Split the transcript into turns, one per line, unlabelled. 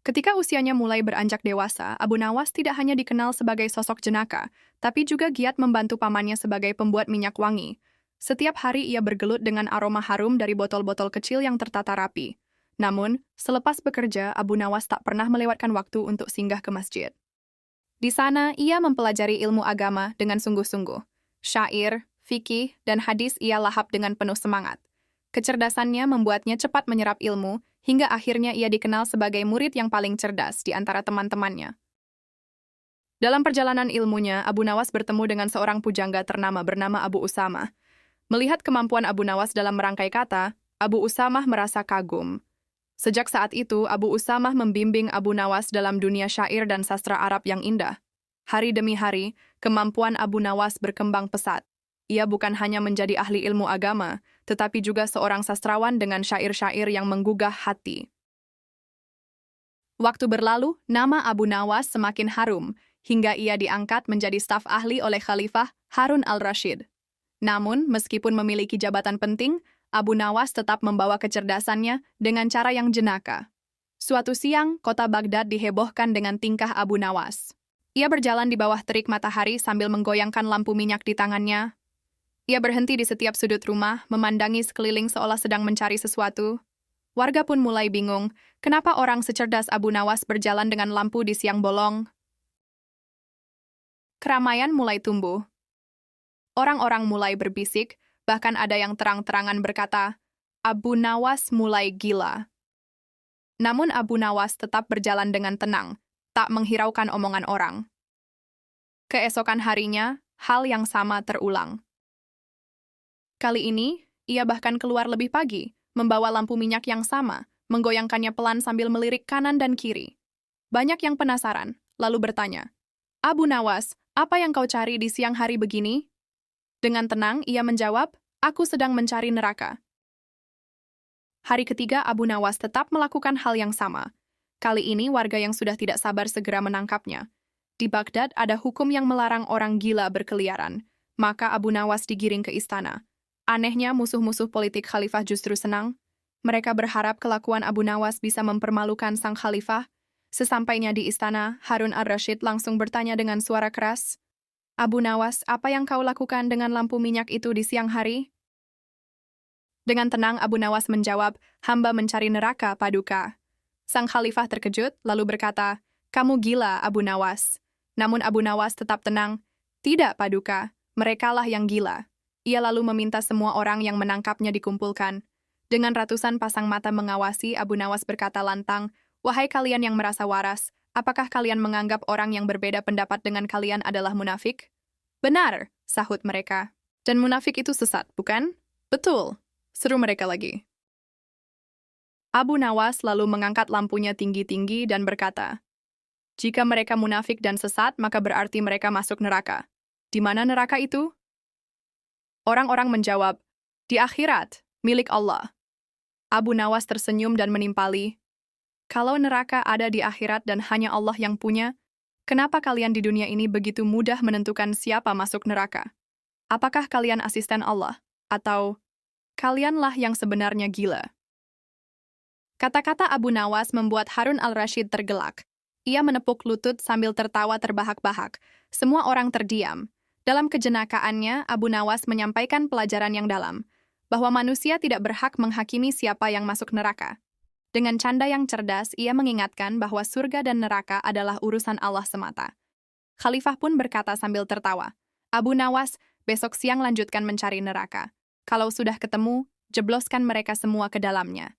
Ketika usianya mulai beranjak dewasa, Abu Nawas tidak hanya dikenal sebagai sosok jenaka, tapi juga giat membantu pamannya sebagai pembuat minyak wangi. Setiap hari ia bergelut dengan aroma harum dari botol-botol kecil yang tertata rapi. Namun, selepas bekerja, Abu Nawas tak pernah melewatkan waktu untuk singgah ke masjid. Di sana, ia mempelajari ilmu agama dengan sungguh-sungguh. Syair, fikih, dan hadis ia lahap dengan penuh semangat. Kecerdasannya membuatnya cepat menyerap ilmu, hingga akhirnya ia dikenal sebagai murid yang paling cerdas di antara teman-temannya. Dalam perjalanan ilmunya, Abu Nawas bertemu dengan seorang pujangga ternama bernama Abu Usamah. Melihat kemampuan Abu Nawas dalam merangkai kata, Abu Usamah merasa kagum. Sejak saat itu, Abu Usamah membimbing Abu Nawas dalam dunia syair dan sastra Arab yang indah. Hari demi hari, kemampuan Abu Nawas berkembang pesat. Ia bukan hanya menjadi ahli ilmu agama, tetapi juga seorang sastrawan dengan syair-syair yang menggugah hati. Waktu berlalu, nama Abu Nawas semakin harum, hingga ia diangkat menjadi staf ahli oleh Khalifah Harun al-Rashid. Namun, meskipun memiliki jabatan penting, Abu Nawas tetap membawa kecerdasannya dengan cara yang jenaka. Suatu siang, kota Baghdad dihebohkan dengan tingkah Abu Nawas. Ia berjalan di bawah terik matahari sambil menggoyangkan lampu minyak di tangannya. Ia berhenti di setiap sudut rumah, memandangi sekeliling seolah sedang mencari sesuatu. Warga pun mulai bingung, kenapa orang secerdas Abu Nawas berjalan dengan lampu di siang bolong. Keramaian mulai tumbuh. Orang-orang mulai berbisik, bahkan ada yang terang-terangan berkata, Abu Nawas mulai gila. Namun Abu Nawas tetap berjalan dengan tenang, tak menghiraukan omongan orang. Keesokan harinya, hal yang sama terulang. Kali ini, ia bahkan keluar lebih pagi, membawa lampu minyak yang sama, menggoyangkannya pelan sambil melirik kanan dan kiri. Banyak yang penasaran, lalu bertanya, Abu Nawas, apa yang kau cari di siang hari begini? Dengan tenang, ia menjawab, aku sedang mencari neraka. Hari ketiga, Abu Nawas tetap melakukan hal yang sama. Kali ini, warga yang sudah tidak sabar segera menangkapnya. Di Baghdad, ada hukum yang melarang orang gila berkeliaran, maka Abu Nawas digiring ke istana. Anehnya, musuh-musuh politik khalifah justru senang. Mereka berharap kelakuan Abu Nawas bisa mempermalukan sang khalifah. Sesampainya di istana, Harun al-Rashid langsung bertanya dengan suara keras, Abu Nawas, apa yang kau lakukan dengan lampu minyak itu di siang hari? Dengan tenang, Abu Nawas menjawab, hamba mencari neraka, Paduka. Sang khalifah terkejut, lalu berkata, kamu gila, Abu Nawas. Namun Abu Nawas tetap tenang, tidak, Paduka, merekalah yang gila. Ia lalu meminta semua orang yang menangkapnya dikumpulkan. Dengan ratusan pasang mata mengawasi, Abu Nawas berkata lantang, wahai kalian yang merasa waras, apakah kalian menganggap orang yang berbeda pendapat dengan kalian adalah munafik? Benar, sahut mereka. Dan munafik itu sesat, bukan? Betul, seru mereka lagi. Abu Nawas lalu mengangkat lampunya tinggi-tinggi dan berkata, jika mereka munafik dan sesat, maka berarti mereka masuk neraka. Di mana neraka itu? Orang-orang menjawab, di akhirat, milik Allah. Abu Nawas tersenyum dan menimpali, kalau neraka ada di akhirat dan hanya Allah yang punya, kenapa kalian di dunia ini begitu mudah menentukan siapa masuk neraka? Apakah kalian asisten Allah? Atau kalianlah yang sebenarnya gila? Kata-kata Abu Nawas membuat Harun al-Rashid tergelak. Ia menepuk lutut sambil tertawa terbahak-bahak. Semua orang terdiam. Dalam kejenakaannya, Abu Nawas menyampaikan pelajaran yang dalam, bahwa manusia tidak berhak menghakimi siapa yang masuk neraka. Dengan canda yang cerdas, ia mengingatkan bahwa surga dan neraka adalah urusan Allah semata. Khalifah pun berkata sambil tertawa, Abu Nawas, besok siang lanjutkan mencari neraka. Kalau sudah ketemu, jebloskan mereka semua ke dalamnya.